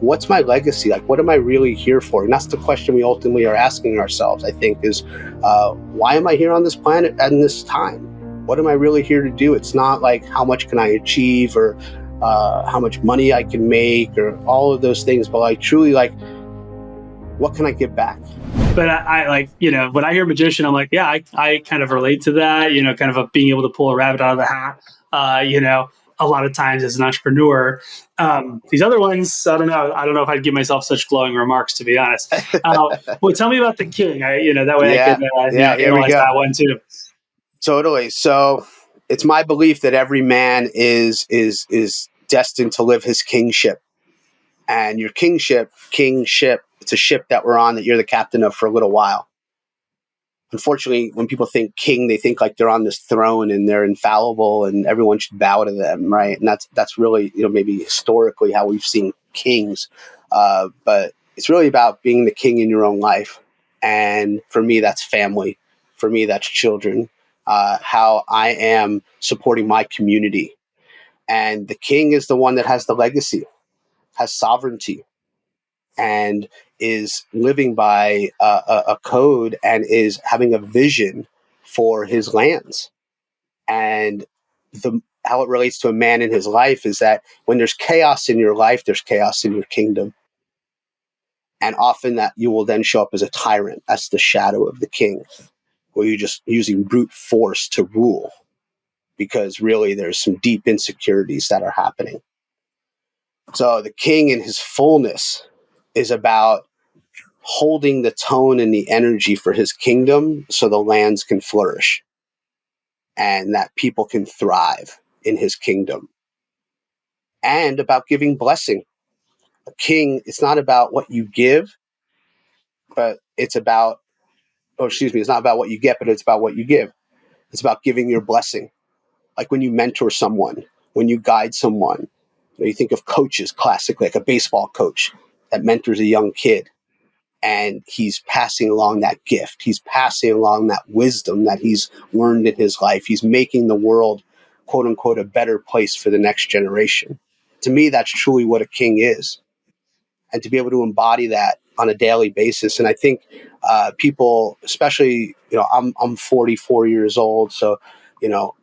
what's my legacy? Like, what am I really here for? And that's the question we ultimately are asking ourselves, I think, is why am I here on this planet at this time? What am I really here to do? It's not like how much can I achieve or how much money I can make or all of those things, but like truly, like, what can I give back? But I like, when I hear magician, I'm like, yeah, I kind of relate to that, kind of being able to pull a rabbit out of the hat, a lot of times as an entrepreneur. These other ones, I don't know if I'd give myself such glowing remarks, to be honest. Well, tell me about the king. That way I can analyze that one too. Totally. So it's my belief that every man is destined to live his kingship. And your kingship, it's a ship that we're on that you're the captain of for a little while. Unfortunately, when people think king, they think like they're on this throne and they're infallible and everyone should bow to them, right? And that's really, maybe historically how we've seen kings. But it's really about being the king in your own life. And for me, that's family. For me, that's children. How I am supporting my community. And the king is the one that has the legacy, has sovereignty, and is living by a code and is having a vision for his lands. And how it relates to a man in his life is that when there's chaos in your life, there's chaos in your kingdom. And often that you will then show up as a tyrant. That's the shadow of the king, where you're just using brute force to rule because really there's some deep insecurities that are happening. So the king in his fullness is about holding the tone and the energy for his kingdom so the lands can flourish and that people can thrive in his kingdom, and about giving blessing. A king, it's not about what you give, but it's not about what you get, but it's about what you give. It's about giving your blessing. Like when you mentor someone, when you guide someone, you think of coaches classically, like a baseball coach that mentors a young kid. And he's passing along that gift. He's passing along that wisdom that he's learned in his life. He's making the world, quote unquote, a better place for the next generation. To me, that's truly what a king is. And to be able to embody that on a daily basis. And I think people, especially, I'm 44 years old. So,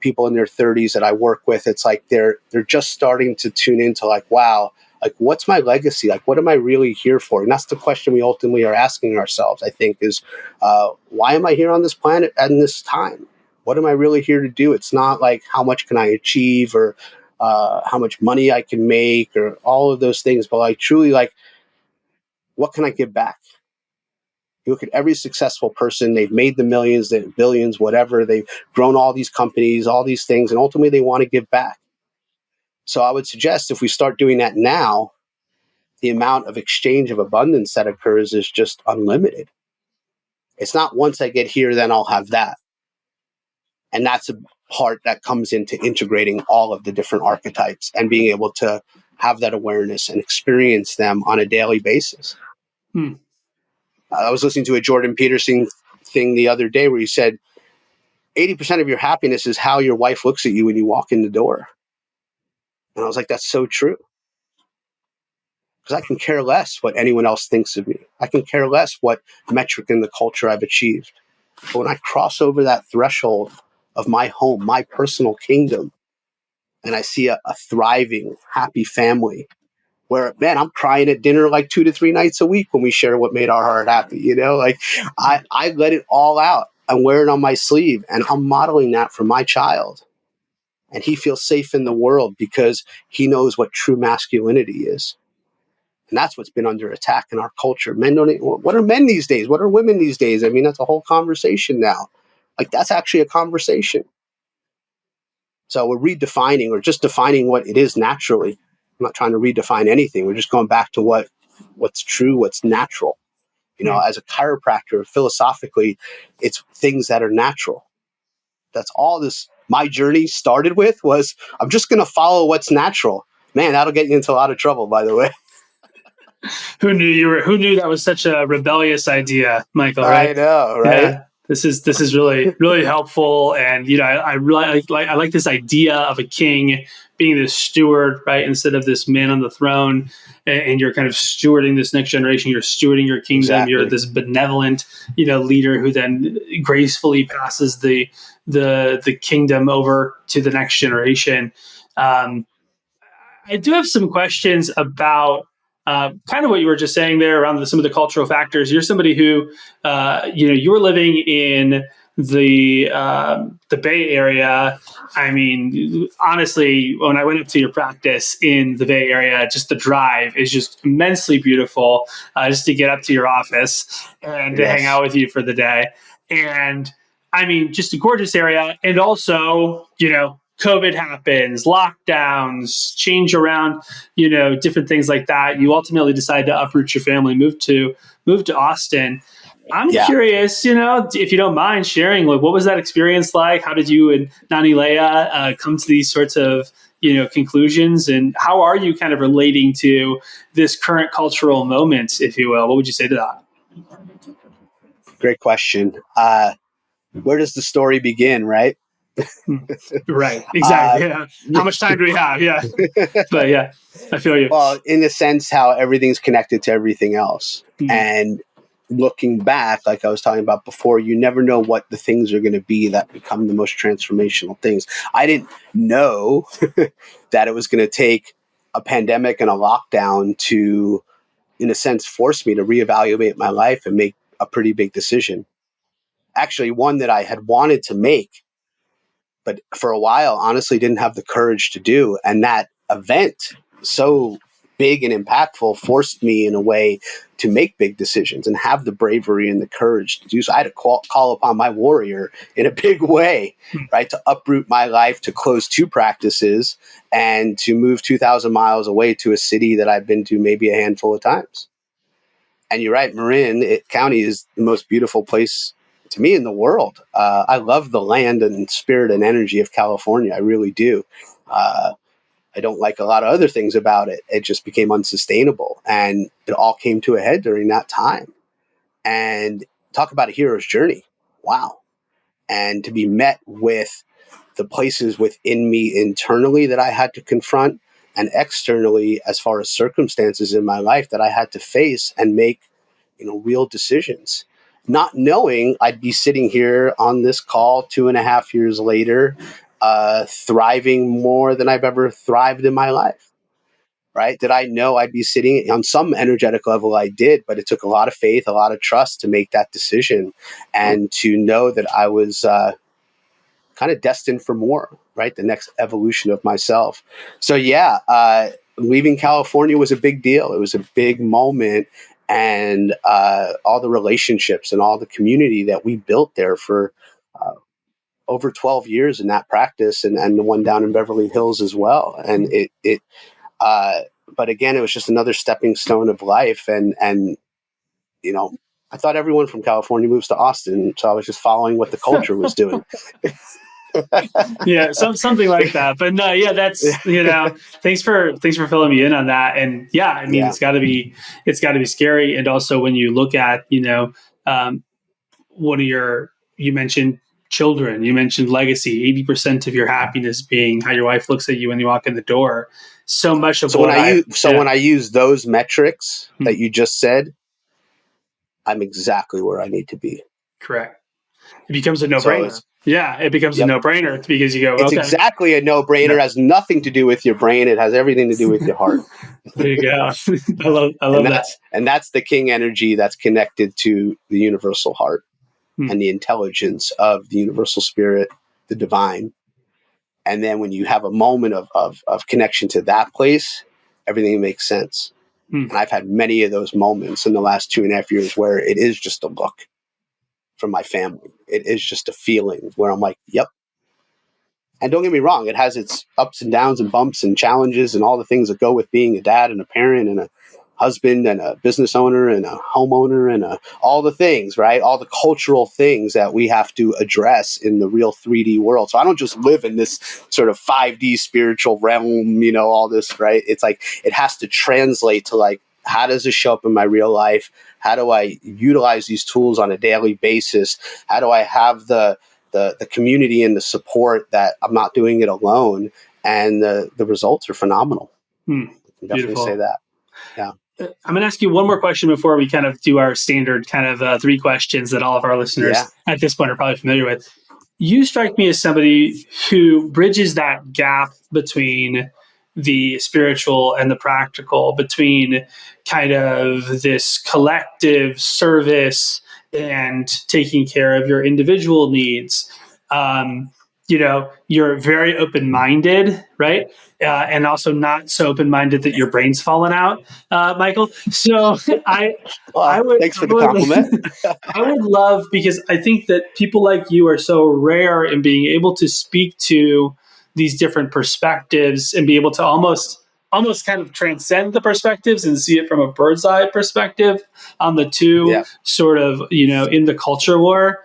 people in their 30s that I work with, it's like they're just starting to tune into like, wow, like, what's my legacy? Like, what am I really here for? And that's the question we ultimately are asking ourselves, I think, is why am I here on this planet at this time? What am I really here to do? It's not like how much can I achieve or how much money I can make or all of those things, but like truly, like, what can I give back? You look at every successful person, they've made the millions, the billions, whatever. They've grown all these companies, all these things, and ultimately they want to give back. So I would suggest if we start doing that now, the amount of exchange of abundance that occurs is just unlimited. It's not once I get here, then I'll have that. And that's a part that comes into integrating all of the different archetypes and being able to have that awareness and experience them on a daily basis. I was listening to a Jordan Peterson thing the other day where he said 80% of your happiness is how your wife looks at you when you walk in the door. And I was like, that's so true. Because I can care less what anyone else thinks of me. I can care less what metric in the culture I've achieved. But when I cross over that threshold of my home, my personal kingdom, and I see a thriving, happy family where, man, I'm crying at dinner like 2 to 3 nights a week when we share what made our heart happy. Like I let it all out. I wear it on my sleeve, and I'm modeling that for my child. And he feels safe in the world because he knows what true masculinity is. And that's what's been under attack in our culture. What are men these days? What are women these days? I mean, that's a whole conversation now. Like, that's actually a conversation. So we're redefining or just defining what it is naturally. I'm not trying to redefine anything. We're just going back to what's true, what's natural. As a chiropractor, philosophically, it's things that are natural. That's all this, my journey started with was, I'm just going to follow what's natural. Man, that'll get you into a lot of trouble, by the way. Who knew that was such a rebellious idea, Michael, right? I know, right? Yeah. This is really, really helpful. And, I really like this idea of a king being this steward, right? Instead of this man on the throne, and you're kind of stewarding this next generation. You're stewarding your kingdom. Exactly. You're this benevolent, leader who then gracefully passes the kingdom over to the next generation. I do have some questions about kind of what you were just saying there around some of the cultural factors. You're somebody who, you were living in the Bay Area. I mean, honestly, when I went up to your practice in the Bay Area, just the drive is just immensely beautiful. Just to get up to your office and to hang out with you for the day, and I mean, just a gorgeous area, and also, COVID happens, lockdowns, change around, different things like that. You ultimately decide to uproot your family, move to Austin. I'm curious, if you don't mind sharing, like, what was that experience like? How did you and Nani Leah come to these sorts of, conclusions? And how are you kind of relating to this current cultural moment, if you will? What would you say to that? Great question. Where does the story begin, right? Right. Exactly. How much time do we have? Yeah. But yeah, I feel you. Well, in the sense how everything's connected to everything else. Mm-hmm. And looking back, like I was talking about before, you never know what the things are going to be that become the most transformational things. I didn't know that it was going to take a pandemic and a lockdown to, in a sense, force me to reevaluate my life and make a pretty big decision. Actually, one that I had wanted to make, but for a while, honestly, didn't have the courage to do. And that event, so big and impactful, forced me in a way to make big decisions and have the bravery and the courage to do so. I had to call upon my warrior in a big way, right? To uproot my life, to close 2 practices, and to move 2,000 miles away to a city that I've been to maybe a handful of times. And you're right, Marin County is the most beautiful place to me in the world. I love the land and spirit and energy of California. I really do. I don't like a lot of other things about it. It just became unsustainable. And it all came to a head during that time. And talk about a hero's journey. Wow. And to be met with the places within me internally that I had to confront, and externally as far as circumstances in my life that I had to face and make, real decisions. Not knowing I'd be sitting here on this call 2.5 years later, thriving more than I've ever thrived in my life, right? Did I know I'd be sitting on some energetic level? I did, but it took a lot of faith, a lot of trust to make that decision, and to know that I was kind of destined for more, right? The next evolution of myself. So leaving California was a big deal. It was a big moment. And all the relationships and all the community that we built there for over 12 years in that practice, and the one down in Beverly Hills as well. And but again, it was just another stepping stone of life. And I thought everyone from California moves to Austin, so I was just following what the culture was doing. Yeah, something like that. But no, yeah, that's thanks for filling me in on that. And yeah, I mean, it's got to be scary. And also when you look at one of you mentioned children, you mentioned legacy, 80% of your happiness being how your wife looks at you when you walk in the door. So much of when I use those metrics that you just said, I'm exactly where I need to be. Correct. It becomes a no-brainer. It becomes a no-brainer because you go, it's exactly a no-brainer. It has nothing to do with your brain. It has everything to do with your heart. There you go. I love that. And that's the king energy that's connected to the universal heart and the intelligence of the universal spirit, the divine. And then when you have a moment of connection to that place, everything makes sense. And I've had many of those moments in the last 2.5 years where it is just a look from my family. It is just a feeling where I'm like, yep. And don't get me wrong, it has its ups and downs and bumps and challenges and all the things that go with being a dad and a parent and a husband and a business owner and a homeowner and all the things, right? All the cultural things that we have to address in the real 3D world. So I don't just live in this sort of 5D spiritual realm, all this, right? It's like it has to translate to like, how does this show up in my real life? How do I utilize these tools on a daily basis? How do I have the community and the support that I'm not doing it alone? and the results are phenomenal. Hmm. I can definitely Beautiful. say that. Yeah. I'm going to ask you one more question before we kind of do our standard kind of 3 questions that all of our listeners at this point are probably familiar with. You strike me as somebody who bridges that gap between the spiritual and the practical, between kind of this collective service and taking care of your individual needs. You're very open-minded, right? And also not so open-minded that your brain's fallen out, Michael. So Thanks for the compliment. I would love, because I think that people like you are so rare in being able to speak to these different perspectives and be able to almost kind of transcend the perspectives and see it from a bird's eye perspective on the two sort of, in the culture war.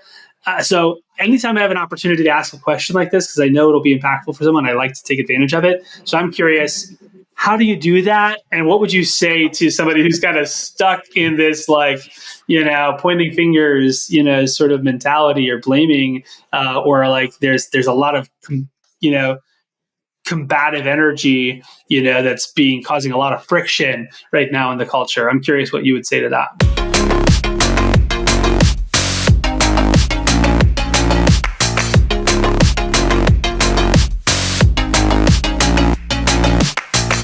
So anytime I have an opportunity to ask a question like this, because I know it'll be impactful for someone, I like to take advantage of it. So I'm curious, how do you do that? And what would you say to somebody who's kind of stuck in this, pointing fingers, sort of mentality, or blaming, or like there's a lot of, combative energy, that's causing a lot of friction right now in the culture. I'm curious what you would say to that.